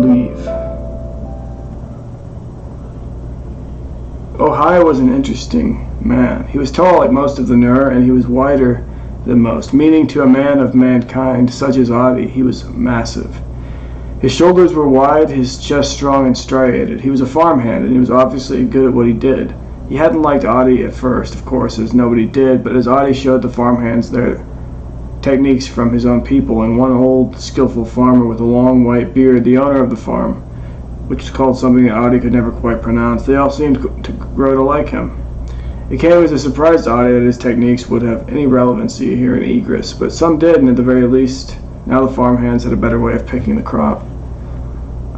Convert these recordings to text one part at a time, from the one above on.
leave. Ojai was an interesting man. He was tall like most of the Nur, and he was wider than most, meaning to a man of mankind, such as Adi, he was massive. His shoulders were wide, his chest strong and striated. He was a farmhand, and he was obviously good at what he did. He hadn't liked Adi at first, of course, as nobody did, but as Adi showed the farmhands their techniques from his own people, and one old, skillful farmer with a long white beard, the owner of the farm, which was called something that Adi could never quite pronounce, they all seemed to grow to like him. It came as a surprise to Adi that his techniques would have any relevancy here in Igris, but some did, and at the very least, now the farmhands had a better way of picking the crop.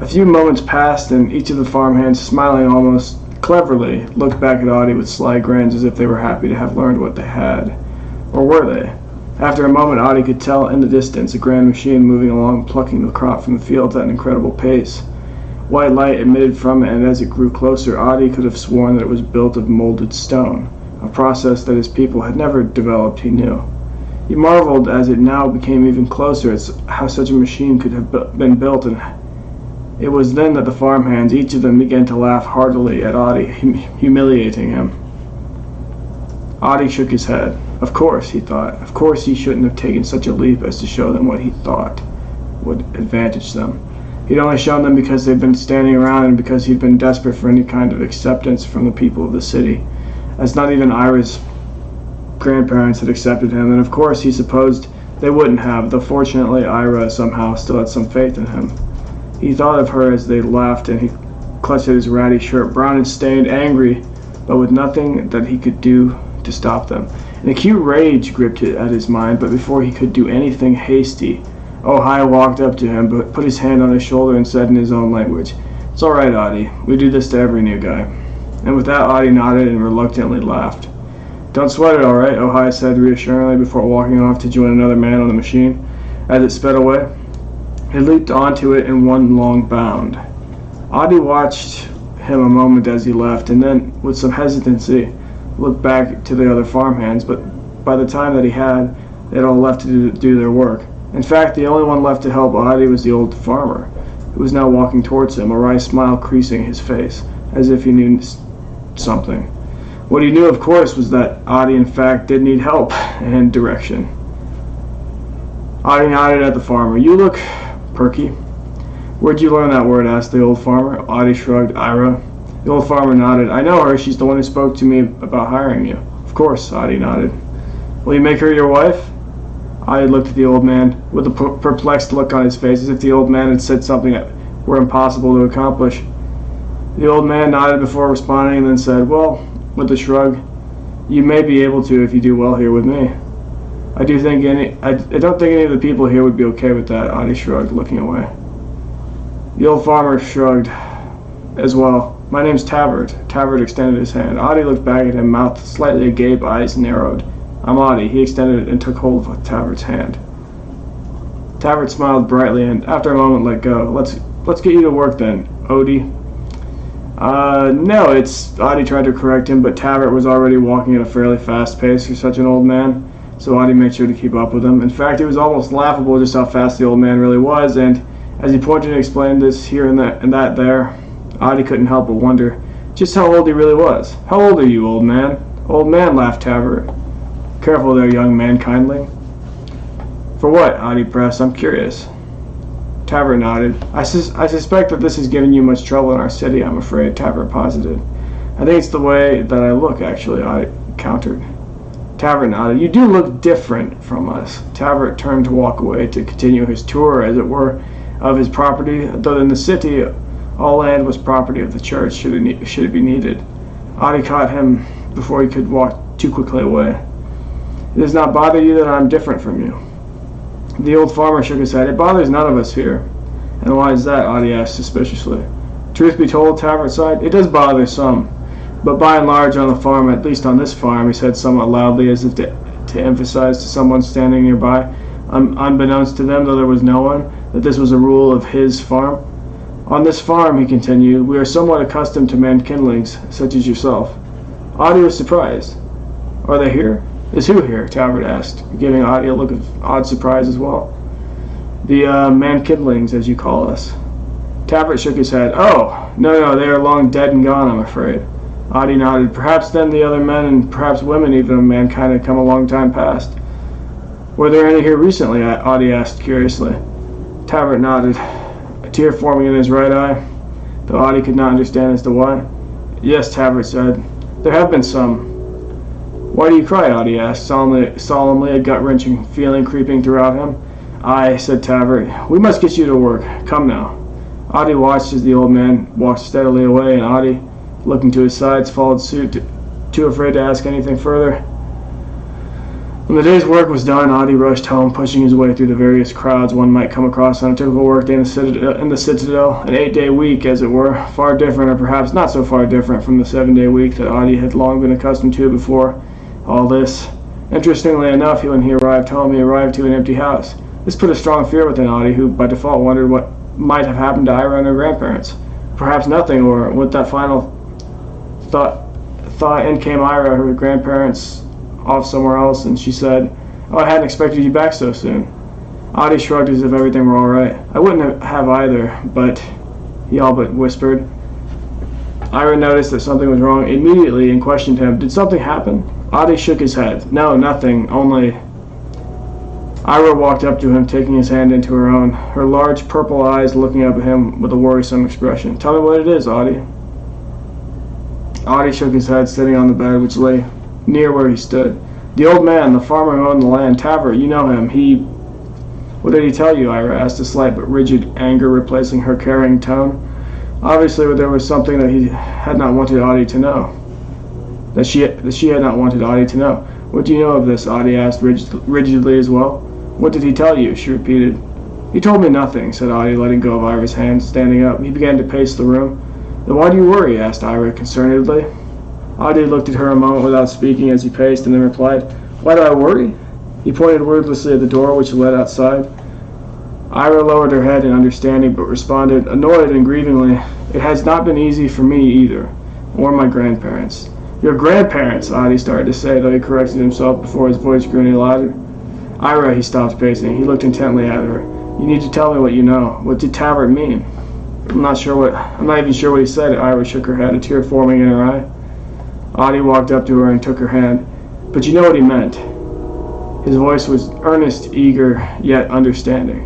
A few moments passed, and each of the farmhands, smiling almost cleverly, looked back at Adi with sly grins as if they were happy to have learned what they had. Or were they? After a moment, Adi could tell in the distance a grand machine moving along, plucking the crop from the fields at an incredible pace. White light emitted from it, and as it grew closer, Adi could have sworn that it was built of molded stone, a process that his people had never developed, he knew. He marveled as it now became even closer at how such a machine could have been built, and it was then that the farmhands, each of them, began to laugh heartily at Adi, humiliating him. Adi shook his head. Of course, he thought. Of course he shouldn't have taken such a leap as to show them what he thought would advantage them. He'd only shown them because they'd been standing around and because he'd been desperate for any kind of acceptance from the people of the city, as not even Ira's grandparents had accepted him, and of course he supposed they wouldn't have, though fortunately Ira somehow still had some faith in him. He thought of her as they laughed, and he clutched at his ratty shirt, brown and stained, angry, but with nothing that he could do to stop them. An acute rage gripped at his mind, but before he could do anything hasty, Ojai walked up to him, but put his hand on his shoulder and said in his own language, "It's all right, Adi. We do this to every new guy." And with that, Adi nodded and reluctantly laughed. "Don't sweat it, all right," Ojai said reassuringly before walking off to join another man on the machine. As it sped away, he leaped onto it in one long bound. Adi watched him a moment as he left, and then, with some hesitancy, looked back to the other farmhands, but by the time that he had, they had all left to do their work. In fact, the only one left to help Adi was the old farmer, who was now walking towards him, a wry smile creasing his face, as if he knew something. What he knew, of course, was that Adi, in fact, did need help and direction. Adi nodded at the farmer. "You look perky." "Where'd you learn that word?" asked the old farmer. Adi shrugged. "Ira." The old farmer nodded. "I know her. She's the one who spoke to me about hiring you." "Of course," Adi nodded. "Will you make her your wife?" Adi looked at the old man with a perplexed look on his face, as if the old man had said something that were impossible to accomplish. The old man nodded before responding, and then said, "Well," with a shrug, "you may be able to if you do well here with me." I don't think any of the people here would be okay with that," Adi shrugged, looking away. The old farmer shrugged as well. "My name's Tavert." Tavert extended his hand. Adi looked back at him, mouth slightly agape, eyes narrowed. "I'm Adi." He extended it and took hold of Tavert's hand. Tavert smiled brightly and, after a moment, let go. Let's get you to work then, Odi." No, it's..." Adi tried to correct him, but Tavert was already walking at a fairly fast pace for such an old man, so Adi made sure to keep up with him. In fact, it was almost laughable just how fast the old man really was, and as he pointed and explained this here and that there, Adi couldn't help but wonder just how old he really was. "How old are you, old man?" "Old man," laughed Tavert. "Careful there, young man, kindly." "For what?" Adi pressed. "I'm curious." Tavert nodded. I suspect that this has given you much trouble in our city, I'm afraid," Tavert posited. "I think it's the way that I look, actually," Adi countered. Tavert nodded. "You do look different from us." Tavert turned to walk away to continue his tour, as it were, of his property, though in the city all land was property of the church should it be needed. Adi caught him before he could walk too quickly away. "It does not bother you that I am different from you?" The old farmer shook his head. "It bothers none of us here." "And why is that?" Adi asked suspiciously. "Truth be told," Tavert sighed, "it does bother some. But by and large on the farm, at least on this farm," he said somewhat loudly as if to emphasize to someone standing nearby, unbeknownst to them, though there was no one, that this was a rule of his farm. "On this farm," he continued, "we are somewhat accustomed to man-kindlings, such as yourself." Adi was surprised. "Are they here?" "Is who here?" Tavert asked, giving Adi a look of odd surprise as well. "The man-kindlings, as you call us." Taffert shook his head. Oh, no, they are long dead and gone, I'm afraid. Adi nodded. Perhaps then the other men and perhaps women even of mankind had come a long time past. Were there any here recently? Adi asked curiously. Taffert nodded, a tear forming in his right eye, though Adi could not understand as to why. Yes, Taffert said. There have been some. Why do you cry? Adi asked, solemnly, a gut-wrenching feeling creeping throughout him. Aye, said Taffert. We must get you to work. Come now. Adi watched as the old man walked steadily away, and Adi, looking to his sides, followed suit, too afraid to ask anything further. When the day's work was done, Adi rushed home, pushing his way through the various crowds one might come across on a typical workday in the Citadel, an 8-day week, as it were, far different, or perhaps not so far different, from the 7-day week that Adi had long been accustomed to before all this. Interestingly enough, when he arrived home, he arrived to an empty house. This put a strong fear within Adi, who by default wondered what might have happened to Ira and her grandparents. Perhaps nothing, or with that final thought in came Ira, her grandparents off somewhere else, and she said, "Oh, I hadn't expected you back so soon." Adi shrugged as if everything were all right. "I wouldn't have either, but," he all but whispered. Ira noticed that something was wrong immediately and questioned him. "Did something happen?" Adi shook his head. "No, nothing, only..." Ira walked up to him, taking his hand into her own, her large purple eyes looking up at him with a worrisome expression. "Tell me what it is, Adi." Adi shook his head, sitting on the bed, which lay near where he stood. "The old man, the farmer who owned the land, Taffert, you know him. What did he tell you?" Ira asked, a slight but rigid anger replacing her caring tone. Obviously, there was something that he had not wanted Adi to know. That she had not wanted Adi to know. "What do you know of this?" Adi asked rigidly as well. "What did he tell you?" she repeated. "He told me nothing," said Adi, letting go of Ira's hand. Standing up, he began to pace the room. "Then why do you worry?" asked Ira concernedly. Adi looked at her a moment without speaking as he paced, and then replied, "Why do I worry?" He pointed wordlessly at the door which led outside. Ira lowered her head in understanding, but responded, annoyed and grievingly, "It has not been easy for me either, or my grandparents." "Your grandparents," Adi started to say, though he corrected himself before his voice grew any louder. "Ira," he stopped pacing. He looked intently at her. "You need to tell me what you know. What did Taffert mean?" I'm not even sure what he said." Ira shook her head, a tear forming in her eye. Adi walked up to her and took her hand. "But you know what he meant." His voice was earnest, eager, yet understanding.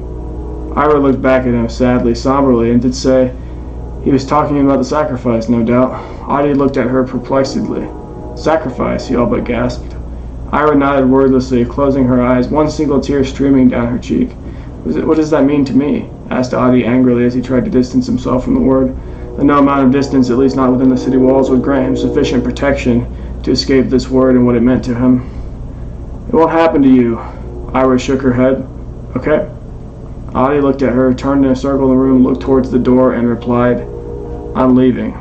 Ira looked back at him sadly, somberly, and did say, "He was talking about the sacrifice, no doubt." Adi looked at her perplexedly. "Sacrifice?" he all but gasped. Ira nodded wordlessly, closing her eyes, one single tear streaming down her cheek. "What does that mean to me?" asked Adi angrily as he tried to distance himself from the word. And no amount of distance, at least not within the city walls, would grant him sufficient protection to escape this word and what it meant to him. "It won't happen to you." Ira shook her head. "Okay." Adi looked at her, turned in a circle in the room, looked towards the door, and replied, "I'm leaving."